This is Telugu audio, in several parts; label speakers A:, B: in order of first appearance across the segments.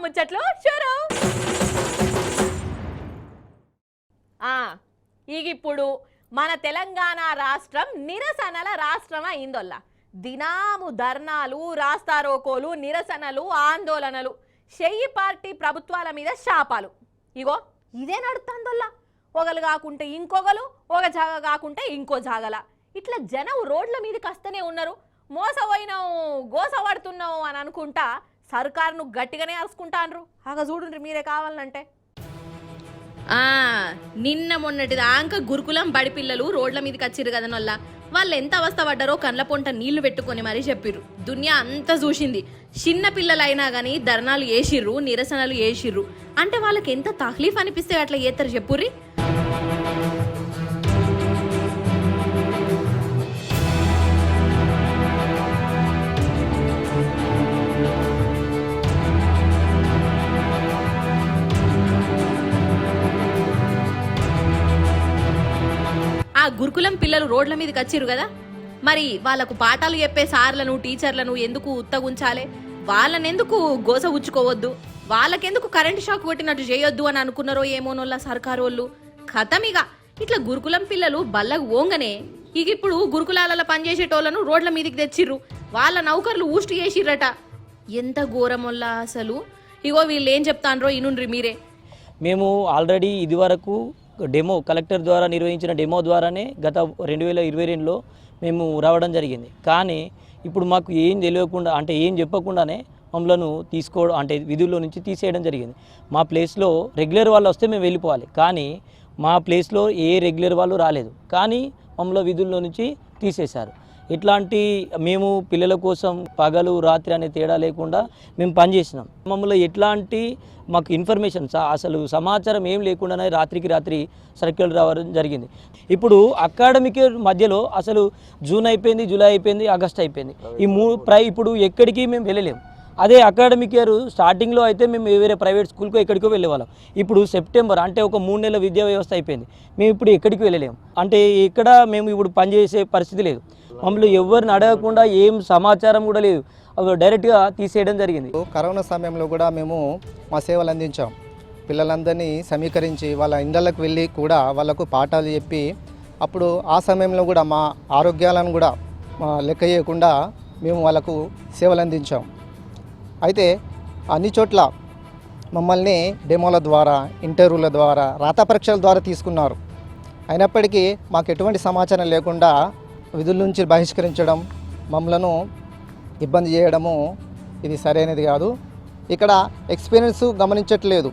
A: ముచ్చట్లు షురు. ఇప్పుడు మన తెలంగాణ రాష్ట్రం నిరసనల రాష్ట్రం అయిందొల్ల. దినాము ధర్నాలు, రాస్తారోకోలు, నిరసనలు, ఆందోళనలు, షెయ్యి పార్టీ ప్రభుత్వాల మీద శాపాలు. ఇగో ఇదే నడుతుందొల్ల. ఒకలు కాకుంటే ఇంకొకలు, ఒక జాగ కాకుంటే ఇంకో జాగల. ఇట్లా జనం రోడ్ల మీదకి వస్తూనే ఉన్నారు. మోసపోయినావు, గోసపడుతున్నావు అని అనుకుంటా సర్కారును గట్టిగానే అరుచుకుంటాన్రు. ఆగ చూడండి మీరే కావాలంటే.
B: నిన్న మొన్నటి దాకా గురుకులం బడిపిల్లలు రోడ్ల మీదకి వచ్చిర్రు కదనొల్ల. వాళ్ళు ఎంత అవస్థ పడ్డారో కండ్ల పొంట నీళ్లు పెట్టుకొని మరీ చెప్పిర్రు. దునియా అంతా చూసింది. చిన్న పిల్లలైనా గానీ ధర్నాలు వేసిర్రు, నిరసనలు వేసిర్రు. అంటే వాళ్ళకి ఎంత తక్లీఫ్ అనిపిస్తే అట్లా చేస్తారు చెప్పుర్రి. ఆ గురుకులం పిల్లలు రోడ్ల మీదకి వచ్చిర్రు కదా, మరి వాళ్ళకు పాఠాలు చెప్పే సార్లను, టీచర్లను ఎందుకు ఉత్తగుంచాలే? వాళ్ళనెందుకు గోస ఉచ్చుకోవద్దు? వాళ్ళకెందుకు కరెంటు షాక్ కొట్టినట్టు చేయొద్దు అని అనుకున్నారో ఏమోనోళ్ళ సర్కారు వాళ్ళు. ఖతమిగా ఇట్లా గురుకులం పిల్లలు బల్లగు ఓంగనే ఇప్పుడు గురుకులాలలో పనిచేసేటోళ్లను రోడ్ల మీదకి తెచ్చిర్రు. వాళ్ళ నౌకర్లు ఊష్టి చేసిర్రట. ఎంత ఘోరమొల్లా అసలు. ఇగో వీళ్ళు ఏం చెప్తాన్రో ఇనుండ్రి మీరే.
C: మేము ఆల్రెడీ ఇదివరకు డెమో కలెక్టర్ ద్వారా నిర్వహించిన డెమో ద్వారానే గత 2022లో మేము రావడం జరిగింది. కానీ ఇప్పుడు మాకు ఏం తెలియకుండా, అంటే ఏం చెప్పకుండానే మమ్మల్ని తీసుకోవడం, అంటే విధుల్లో నుంచి తీసేయడం జరిగింది. మా ప్లేస్లో రెగ్యులర్ వాళ్ళు వస్తే మేము వెళ్ళిపోవాలి, కానీ మా ప్లేస్లో ఏ రెగ్యులర్ వాళ్ళు రాలేదు. కానీ మమ్మల్ని విధుల్లో నుంచి తీసేశారు. ఇట్లాంటి మేము పిల్లల కోసం పగలు రాత్రి అనే తేడా లేకుండా మేము పనిచేసినాం. మమ్మల్ని ఎట్లాంటి మాకు ఇన్ఫర్మేషన్ అసలు సమాచారం ఏం లేకుండానే రాత్రికి రాత్రి సర్క్యులర్ రావడం జరిగింది. ఇప్పుడు అకాడమిక్ మధ్యలో అసలు జూన్ అయిపోయింది, జూలై అయిపోయింది, ఆగస్ట్ అయిపోయింది. ఈ ఇప్పుడు ఎక్కడికి మేము వెళ్ళలేము. అదే అకాడమిక్ ఇయర్ స్టార్టింగ్లో అయితే మేము వేరే ప్రైవేట్ స్కూల్కో ఎక్కడికో వెళ్ళేవాళ్ళం. ఇప్పుడు సెప్టెంబర్ అంటే ఒక 3 నెలల విద్యా వ్యవస్థ అయిపోయింది. మేము ఇప్పుడు ఎక్కడికి వెళ్ళలేము. అంటే ఇక్కడ మేము ఇప్పుడు పనిచేసే పరిస్థితి లేదు. మమ్మల్ని ఎవరిని అడగకుండా ఏం సమాచారం కూడా లేదు, డైరెక్ట్గా తీసేయడం జరిగింది.
D: కరోనా సమయంలో కూడా మేము మా సేవలు అందించాం. పిల్లలందరినీ సమీకరించి వాళ్ళ ఇండ్లకు వెళ్ళి కూడా వాళ్ళకు పాఠాలు చెప్పి, అప్పుడు ఆ సమయంలో కూడా మా ఆరోగ్యాలను కూడా లెక్క చేయకుండా మేము వాళ్ళకు సేవలు అందించాం. అయితే అన్ని చోట్ల మమ్మల్ని డెమోల ద్వారా, ఇంటర్వ్యూల ద్వారా, రాత పరీక్షల ద్వారా తీసుకున్నారు. అయినప్పటికీ మాకు ఎటువంటి సమాచారం లేకుండా విధుల నుంచి బహిష్కరించడం, మమ్మలను ఇబ్బంది చేయడము ఇది సరైనది కాదు. ఇక్కడ ఎక్స్పీరియన్స్ గమనించట్లేదు,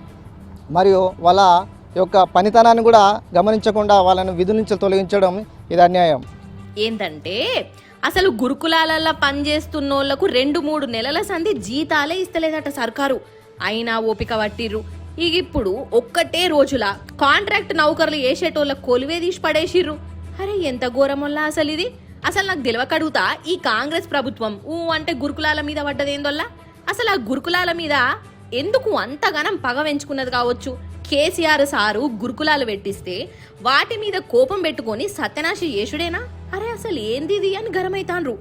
D: మరియు వాళ్ళ యొక్క పనితనాన్ని కూడా గమనించకుండా వాళ్ళను విధుల నుంచి తొలగించడం ఇది అన్యాయం.
B: ఏంటంటే అసలు గురుకులాలలో పనిచేస్తున్నోళ్లకు 2-3 నెలల సంధి జీతాలే ఇస్తలేదట సర్కారు. అయినా ఓపిక పట్టిర్రు. ఇప్పుడు ఒక్కటే రోజుల కాంట్రాక్ట్ నౌకర్లు వేసేటోళ్ళ కొలివే తీసి పడేసిర్రు. అరే ఎంత ఘోరమొల్లా అసలు ఇది. అసలు నాకు తెలియకడుగుతా, ఈ కాంగ్రెస్ ప్రభుత్వం అంటే గురుకులాల మీద పడ్డదేందోల్లా. అసలు ఆ గురుకులాల మీద ఎందుకు అంతగానం పగ పెంచుకున్నది కావచ్చు. కేసీఆర్ సారు గురుకులాలు పెట్టిస్తే వాటి మీద కోపం పెట్టుకొని సత్యనాశి యేషుడేనా? అరే అసలు ఏంది ఇది అని గరమైతాన్రు.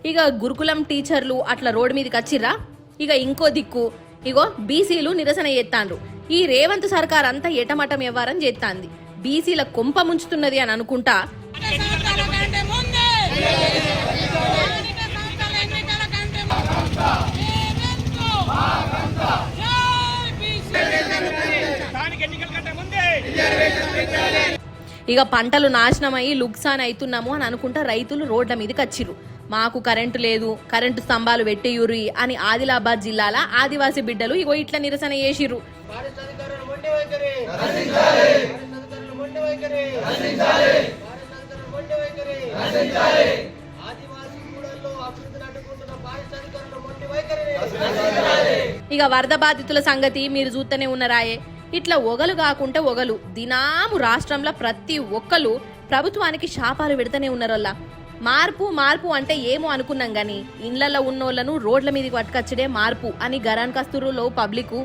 B: ఇక గురుకులం టీచర్లు అట్లా రోడ్డు మీదకి వచ్చిర్రా. ఇక ఇంకో దిక్కు ఇగో బీసీలు నిరసన చేస్తాండ్రు. ఈ రేవంత్ సర్కార్ అంతా ఎటమటం వ్యవహారం చేస్తాంది. బీసీల కొంప ముంచుతున్నది అని అనుకుంటా ఇక పంటలు నాశనమై లుక్సాన్ అవుతున్నాము అని అనుకుంటా రైతులు రోడ్ల మీదకి వచ్చిర్రు. మాకు కరెంటు లేదు, కరెంటు స్తంభాలు పెట్టేయురి అని ఆదిలాబాద్ జిల్లాల ఆదివాసీ బిడ్డలు ఇగో ఇట్లా నిరసన చేసిర్రు. ఇక వరద బాధితుల సంగతి మీరు చూస్తూనే ఉన్నారాయే. ఇట్లా ఒగలు కాకుంటే ఒగలు దినాము రాష్ట్రంలో ప్రతి ఒక్కరు ప్రభుత్వానికి శాపాలు పెడతానే ఉన్నారల్లా. మార్పు మార్పు అంటే ఏమో అనుకున్నాం గాని ఇండ్లలో ఉన్నోళ్లను రోడ్ల మీదకి పట్టుకొచ్చడే మార్పు అని గరాన్ కస్తూరులో పబ్లిక్.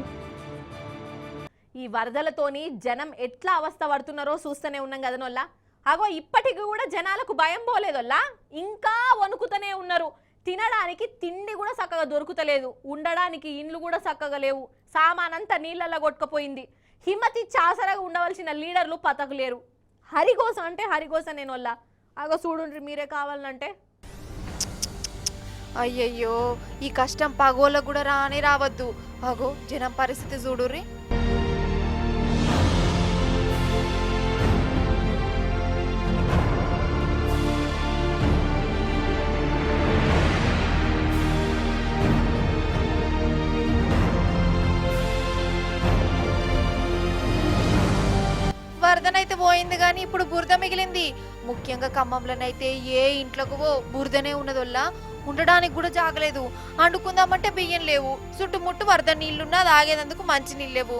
A: ఈ వరదలతోని జనం ఎట్లా అవస్థ పడుతున్నారో చూస్తూనే ఉన్నాం కదనోళ్ళ. అగో ఇప్పటికి కూడా జనాలకు భయం పోలేదోళ్ళ, ఇంకా వణుకుతూనే ఉన్నారు. తినడానికి తిండి కూడా చక్కగా దొరుకుతలేదు, ఉండడానికి ఇండ్లు కూడా చక్కగా లేవు, సామానంతా నీళ్ళల్లో కొట్టుకుపోయింది. హిమ్మతి చాసరగా ఉండవలసిన లీడర్లు పతకలేరు. హరిగోస అంటే హరిగోస నేనోళ్ళ. అగో చూడుండ్రి మీరే కావాలంటే.
E: అయ్యయ్యో, ఈ కష్టం పగోళ్ళకు కూడా రానే రావద్దు. అగో జనం పరిస్థితి చూడుర్రి. వరదనైతే పోయింది కానీ ఇప్పుడు బురద మిగిలింది. ముఖ్యంగా ఖమ్మంలోనైతే ఏ ఇంట్లోకి బురదనే ఉన్నదొల్లా, ఉండడానికి కూడా జాగలేదు. అండుకుందామంటే బియ్యం లేవు, చుట్టుముట్టు వరద నీళ్లున్నా తాగేందుకు మంచి నీళ్ళు లేవు.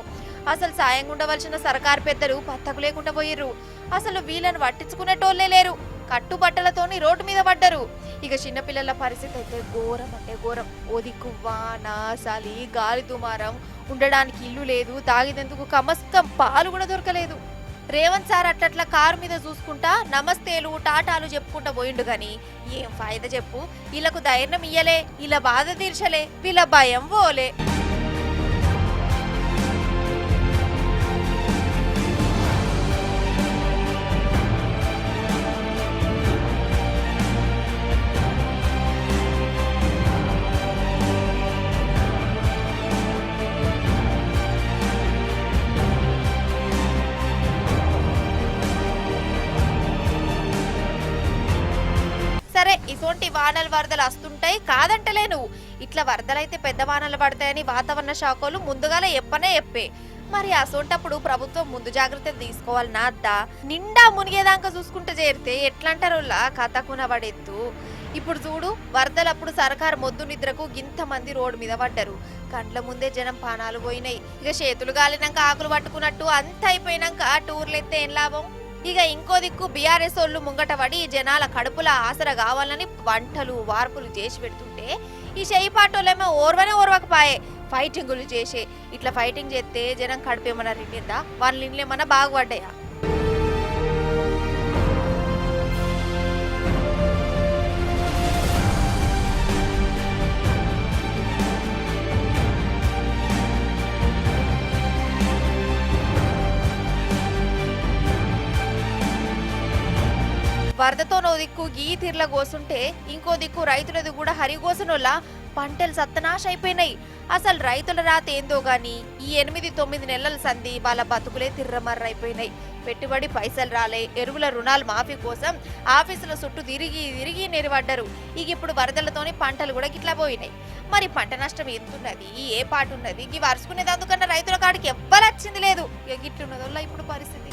E: అసలు సాయంగా ఉండవలసిన సర్కారు పెద్దలు పత్తకు లేకుండా పోయిర్రు. అసలు వీళ్ళని పట్టించుకునేటోళ్లే లేరు. కట్టుబట్టలతోని రోడ్డు మీద పడ్డరు. ఇక చిన్నపిల్లల పరిస్థితి అయితే ఘోరం అంటే ఘోరం. ఓదిక్కు వాన, చలి, గాలి దుమారం, ఉండడానికి ఇల్లు లేదు, తాగేందుకు కమస్తం పాలు కూడా దొరకలేదు. రేవంత్ సార్ అట్లట్లా కారు మీద చూసుకుంటా నమస్తేలు టాటాలు చెప్పుకుంటా పోయిండు గాని ఏం ఫాయిదా చెప్పు. వీళ్ళకు ధైర్యం ఇయ్యలే, ఇలా బాధ తీర్చలే, వీళ్ళ భయం పోలే. సరే, ఇటువంటి వానలు వరదలు వస్తుంటాయి కాదంటలేను. ఇట్లా వరదలైతే పెద్ద వానలు పడతాయని వాతావరణ శాఖలు ముందుగానే చెప్పే. మరి అసోంటప్పుడు ప్రభుత్వం ముందు జాగ్రత్తలు తీసుకోవాలి నాద్దా. నిండా మునిగేదాకా చూసుకుంటూ చేరితే ఎట్లంటారులా కథకున పడెత్తు. ఇప్పుడు చూడు, వరదలప్పుడు సర్కారు మొద్దు నిద్రకు గింతమంది రోడ్డు మీద పడ్డారు. కండ్ల ముందే జనం పానాలు పోయినాయి. ఇక చేతులు గాలినాక ఆకులు పట్టుకున్నట్టు అంత అయిపోయినాక టూర్లెత్తే ఏం లాభం. ఇక ఇంకో దిక్కు బీఆర్ఎస్ వాళ్ళు ముంగట పడి జనాల కడుపుల ఆసర కావాలని వంటలు వార్పులు చేసి పెడుతుంటే ఈ చేయిపాటోళ్ళేమో ఓర్వకపోయే ఫైటింగులు చేసే. ఇట్లా ఫైటింగ్ చేస్తే జనం కడుపేమన్నా రిండిందా, వాళ్ళ ఇంట్లో ఏమన్నా బాగుపడ్డాయా? వరదతో నో దిక్కు గీ తీర్ల కోసుంటే ఇంకో దిక్కు రైతులది కూడా హరిగోసనోళ్ళ పంటలు సత్తనాశ అయిపోయినాయి. అసలు రైతుల రాత ఏందో గాని ఈ 8-9 నెలల సంధి వాళ్ళ బతుకులే తిర్రమర్రైపోయినాయి. పెట్టుబడి పైసలు రాలే, ఎరువుల రుణాలు మాఫీ కోసం ఆఫీసుల చుట్టూ తిరిగి నెరవడ్డారు. ఇక ఇప్పుడు వరదలతోని పంటలు కూడా గిట్లా పోయినాయి. మరి పంట నష్టం ఎంతున్నది, ఏ పాటు ఉన్నది, ఇవి వరుసుకునేది అందుకన్నా రైతుల కాడికి ఎవ్వరు వచ్చింది లేదు. ఇక గిట్లున్నదోళ్ళ ఇప్పుడు పరిస్థితి.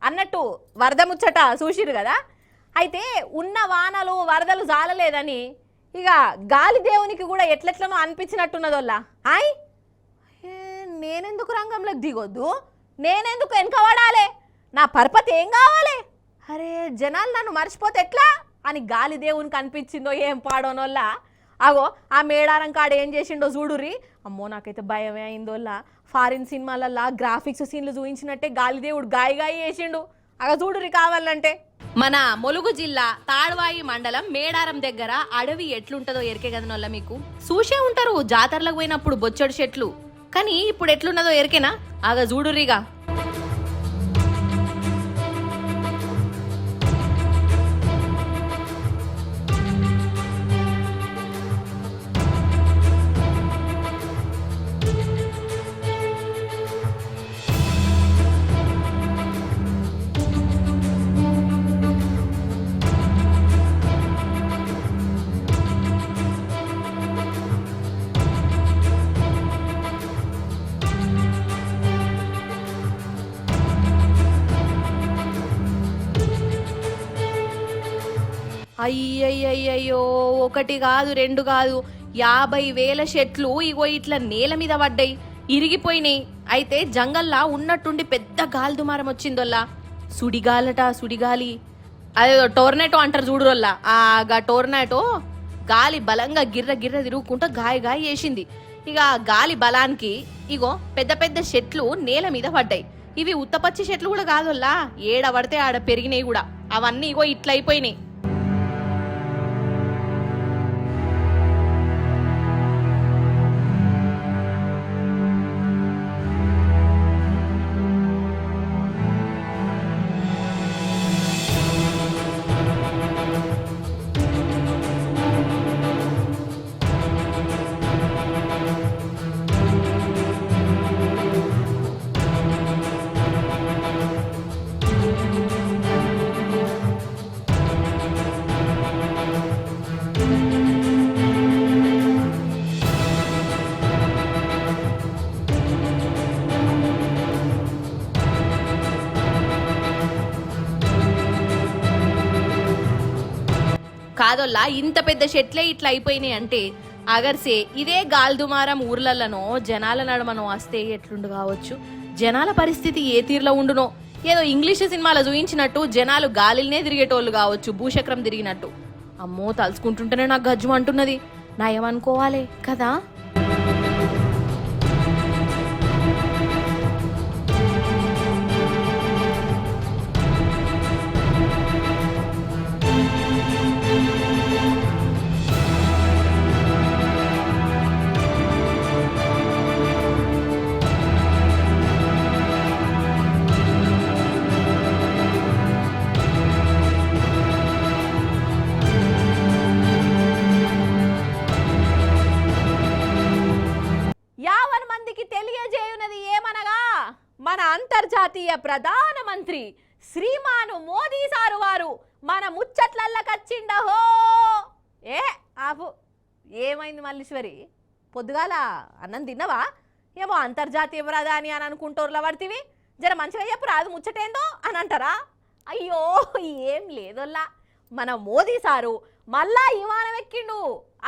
A: అన్నట్టు వరద ముచ్చట చూసిరు కదా. అయితే ఉన్న వానలు వరదలు జాలలేదని ఇక గాలి దేవునికి కూడా ఎట్లెట్లనో అనిపించినట్టున్నదోల్లా. ఆయ్ నేనెందుకు రంగంలోకి దిగొద్దు, నేనెందుకు వెనకబడాలి, నా పరపతి ఏం కావాలి, అరే జనాలు నన్ను మర్చిపోతే ఎట్లా అని గాలి దేవునికి అనిపించిందో ఏం పాడోనోల్లా. అగో ఆ మేడారం కాడ ఏం చేసిండో చూడుర్రి. అమ్మో నాకైతే భయమే అయిందోల్లా. ఫారిన్ సినిమాలల్లా గ్రాఫిక్స్ సీన్లు చూపించినట్టే గాలిదేవుడు గాయి వేసిండు. అగ చూడుర్రి కావాలంటే.
B: మన ములుగు జిల్లా తాడ్వాయి మండలం మేడారం దగ్గర అడవి ఎట్లుంటదో ఎరికే కదనోళ్ళ మీకు. చూసే ఉంటారు జాతరలకు పోయినప్పుడు బొచ్చడు చెట్లు, కానీ ఇప్పుడు ఎట్లున్నదో ఎరికేనా? ఆగ చూడుర్రిగా. అయ్యయ్యయ్యో, ఒకటి కాదు రెండు కాదు 50,000 చెట్లు ఇగో ఇట్లా నేల మీద పడ్డాయి, ఇరిగిపోయినాయి. అయితే జంగల్లా ఉన్నట్టుండి పెద్ద గాలి దుమారం వచ్చిందోల్లా. సుడిగాలట, సుడిగాలి. అదేదో టోర్నాటో అంటారు చూడురోల్లా, ఆ టోర్నాటో గాలి బలంగా గిర్ర గిర్ర తిరుగుకుంటూ గాయ చేసింది. ఇక గాలి బలానికి ఇగో పెద్ద పెద్ద చెట్లు నేల మీద పడ్డాయి. ఇవి ఉత్తపచ్చి చెట్లు కూడా కాదోల్లా, ఏడ పడితే ఆడ పెరిగినాయి కూడా. అవన్నీ ఇగో ఇట్లా అయిపోయినాయి. కాదోల్లా, ఇంత పెద్ద చెట్లే ఇట్లా అయిపోయినాయి అంటే అగర్సే ఇదే గాల్దుమారం ఊర్లలోనో జనాల నడమనో వస్తే ఎట్లుండు కావచ్చు. జనాల పరిస్థితి ఏ తీరులో ఉండునో. ఏదో ఇంగ్లీష్ సినిమాలో చూయించినట్టు జనాలు గాలినే తిరిగేటోళ్ళు కావచ్చు, భూచక్రం తిరిగినట్టు. అమ్మో, తలుచుకుంటుంటేనే నాకు గజ్జు అంటున్నది. నా ఏమనుకోవాలి కదా.
A: తెలియజేయునది ఏమనగా మన అంతర్జాతీయ ప్రధానమంత్రి శ్రీమాను మోదీ సారు వారు మన ముచ్చట్లల్లకచ్చిండహో. ఆపు, ఏమైంది మల్లీశ్వరి? పొద్దుగాల అన్నం తిన్నవా? ఏమో అంతర్జాతీయ ప్రధాని అని అనుకుంటోర్లా పడితివి. జర మంచిగా చెప్పు, రాదు ముచ్చటేందో అని అంటారా? అయ్యో ఏం లేదోల్లా, మన మోదీ సారు మళ్ళా విమానం ఎక్కిండు.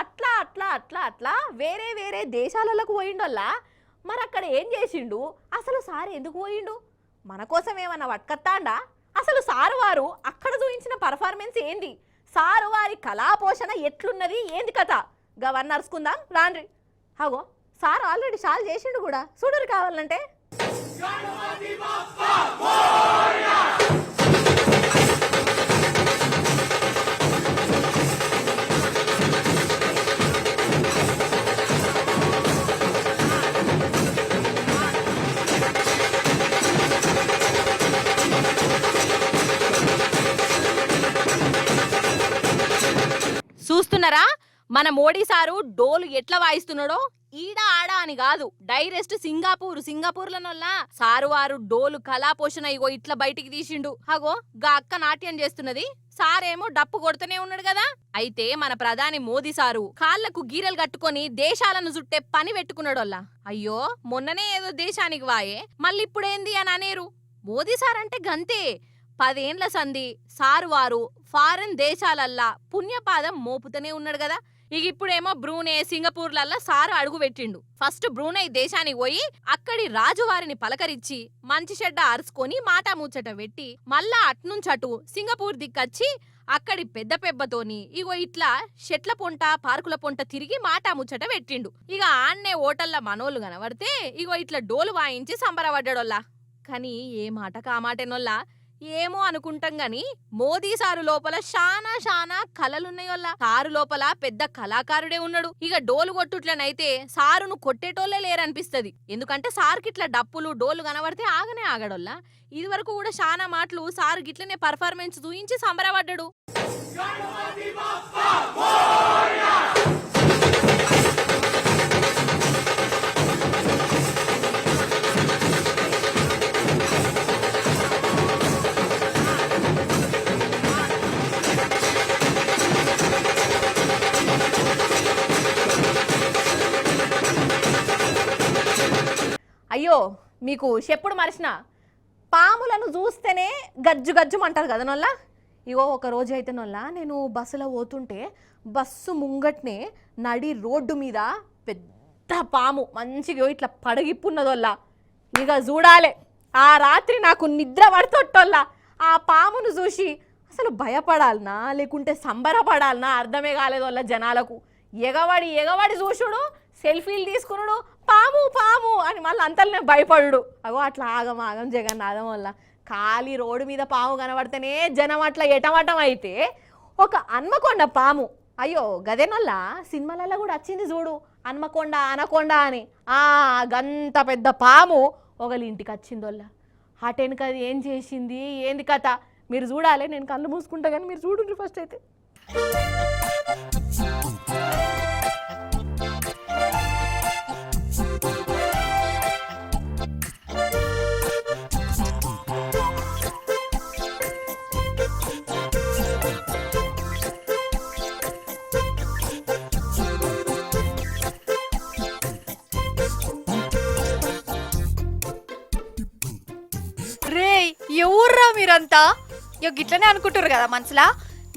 A: అట్లా అట్లా అట్లా అట్లా వేరే వేరే దేశాలకు పోయిండోల్లా. మరి అక్కడ ఏం చేసిండు? అసలు సార్ ఎందుకు పోయిండు? మన కోసం ఏమన్నా పట్టుకత్తాండా? అసలు సారు వారు అక్కడ చూపించిన పర్ఫార్మెన్స్ ఏంది? సారు వారి కళాపోషణ ఎట్లున్నది, ఏంది కథ? గవన్నీ నడుచుకుందాం రాండ్రి. అగో సార్ ఆల్రెడీ షాల్ చేసిండు కూడా, చూడరు కావాలంటే. చూస్తున్నారా మన మోడీ సారు డోలు ఎట్లా వాయిస్తున్నాడో? ఈడ ఆడ అని కాదు, డైరెక్ట్ సింగపూర్లనొల్లా సారు వారు డోలు కళాపోషణ ఇగో ఇట్లా బయటికి తీసిండు. అగో గా అక్క నాట్యం చేస్తున్నది, సారేమో డప్పు కొడుతూనే ఉన్నాడు కదా. అయితే మన ప్రధాని మోదీ సారు కాళ్లకు గీరెలు కట్టుకొని దేశాలను చుట్టే పని పెట్టుకున్నాడోల్లా. అయ్యో మొన్ననే ఏదో దేశానికి వాయే, మళ్ళీ ఇప్పుడేంది అని అనేరు. మోదీ సార్ అంటే గంతే, 10 ఏండ్ల సంధి సారు వారు ఫారెన్ దేశాలల్లా పుణ్యపాదం మోపుతూనే ఉన్నాడు కదా. ఇక ఇప్పుడేమో బ్రూనై, సింగపూర్లల్లా సారు అడుగు పెట్టిండు. ఫస్ట్ బ్రూనై దేశానికి పోయి అక్కడి రాజువారిని పలకరించి మంచి చెడ్డ అరుచుకొని మాట ముచ్చట పెట్టి మళ్ళా అట్నుంచటు సింగపూర్ దిక్కచ్చి అక్కడి పెద్ద పెబ్బతోని ఇగో ఇట్లా చెట్ల పొంట పార్కుల పొంట తిరిగి మాట ముచ్చట పెట్టిండు. ఇక ఆన్నే ఓటల్ల మనోళ్ళు కనబడితే ఇగో ఇట్లా డోలు వాయించి సంబరపడ్డాడోల్లా. కానీ ఏ మాటకు ఆ మాటేనోల్లా ఏమో అనుకుంటాం గాని మోదీ సారు లోపల శానా కళలున్నాయోల్లా. సారు లోపల పెద్ద కళాకారుడే ఉన్నాడు. ఇక డోలు కొట్టుట్లనైతే సారును కొట్టేటోళ్లే లేరనిపిస్తది. ఎందుకంటే సార్కి ఇట్లా డప్పులు డోలు కనబడితే ఆగనే ఆగడోల్లా. ఇది వరకు కూడా శానా మాటలు సారు గిట్లనే పర్ఫార్మెన్స్ చూయించి సంబరపడ్డాడు. అయ్యో మీకు చెప్పుడు మరిచిన, పాములను చూస్తేనే గజ్జు గజ్జుమంటారు కదా నొల్ల. ఇగో ఒక రోజు అయితే నొల్ల నేను బస్సులో పోతుంటే బస్సు ముంగట్నే నడి రోడ్డు మీద పెద్ద పాము మంచిగా ఇట్లా పడగిప్పున్నదోల్లా. ఇక చూడాలే ఆ రాత్రి నాకు నిద్ర పడుతొట్టోల్లా. ఆ పామును చూసి అసలు భయపడాలనా లేకుంటే సంబరపడాలనా అర్థమే కాలేదోళ్ళ జనాలకు. ఎగబడి ఎగబడి చూసుడు, సెల్ఫీలు తీసుకున్నాడు, పాము పాము అని మళ్ళీ అంతలోనే భయపడు. అగో అట్లా ఆగం ఆగం జగన్నాథం వల్ల ఖాళీ రోడ్డు మీద పాము కనబడితేనే జనం అట్లా ఎటమటం అయితే ఒక హన్మకొండ పాము, అయ్యో గదేనొల్ల సినిమాలలో కూడా వచ్చింది చూడు హన్మకొండ అనకొండ అని. గంత పెద్ద పాము ఒకళ్ళ ఇంటికి వచ్చిందోళ్ళ. అటెనక అది ఏం చేసింది ఏంది కథ మీరు చూడాలి. నేను కళ్ళు మూసుకుంటా కానీ మీరు చూడండి ఫస్ట్ అయితే.
E: రే ఎవర్రా మీరంతా? ఇక గిట్లనే అనుకుంటారు కదా మనసులా.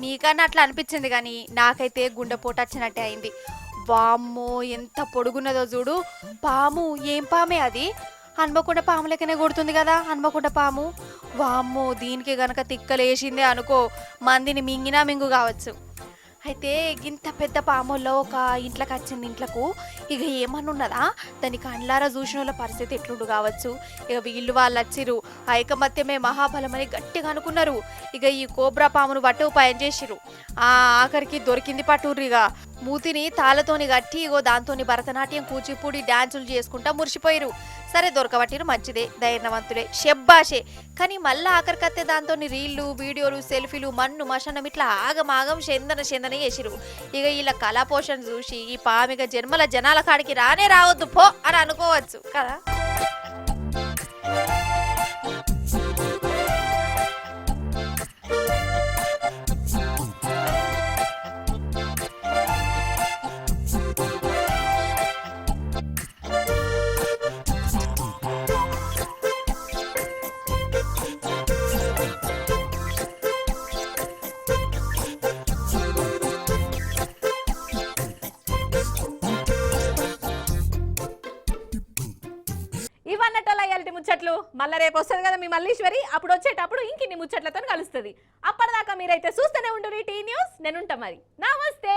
E: నీకన్నా అట్లా అనిపించింది కానీ నాకైతే గుండెపోటు వచ్చినట్టే అయింది. వామ్మో ఎంత పొడుగున్నదో చూడు పాము. ఏం పామే అది? హన్మకొండ పాము లెక్కనే కొడుతుంది కదా హన్మకొండ పాము. వామ్మో దీనికి గనక తిక్కలేసిందే అనుకో మందిని మింగినా మింగు కావచ్చు. అయితే ఇంత పెద్ద పాముల్లో ఒక ఇంట్లోకి వచ్చింది. ఇంట్లకు ఇక ఏమనున్నదా దాని కండ్లారా చూసిన వాళ్ళ పరిస్థితి ఎట్లుండు కావచ్చు. ఇక వీళ్ళు వాళ్ళు వచ్చిరు ఐకమత్యమే మహాబలమని గట్టిగా అనుకున్నారు. ఇక ఈ కోబ్రా పామును బట్టి ఉపాయం చేసిరు. ఆఖరికి దొరికింది పటూరిగా. మూతిని తాళతోని కట్టి ఇగో దాంతోని భరతనాట్యం కూచిపూడి డాన్సులు చేసుకుంటా మురిసిపోయారు. సరే దొరకబట్టిరు మంచిదే, ధైర్యవంతుడే, షెబ్బాషే. కానీ మళ్ళీ ఆఖరికత్తే దాంతో రీళ్లు వీడియోలు సెల్ఫీలు మన్ను మషనం ఇట్లా ఆగమాగం చెందన చేసిరు. ఇక వీళ్ళ కళా పోషణ చూసి ఈ పామిక జన్మల జనాల కాడికి రానే రావద్దు పో అని అనుకోవచ్చు కదా.
A: ఇవన్నట్టు ఇయాల్టి ముచ్చట్లు. మళ్ళీ రేపు వస్తుంది కదా మీ మల్లీశ్వరి. అప్పుడు వచ్చేటప్పుడు ఇంకిన్ని ముచ్చట్లతో కలుస్తుంది. అప్పటిదాకా మీరైతే చూస్తూనే ఉండు టీ న్యూస్. నేనుంటా మరి. నమస్తే.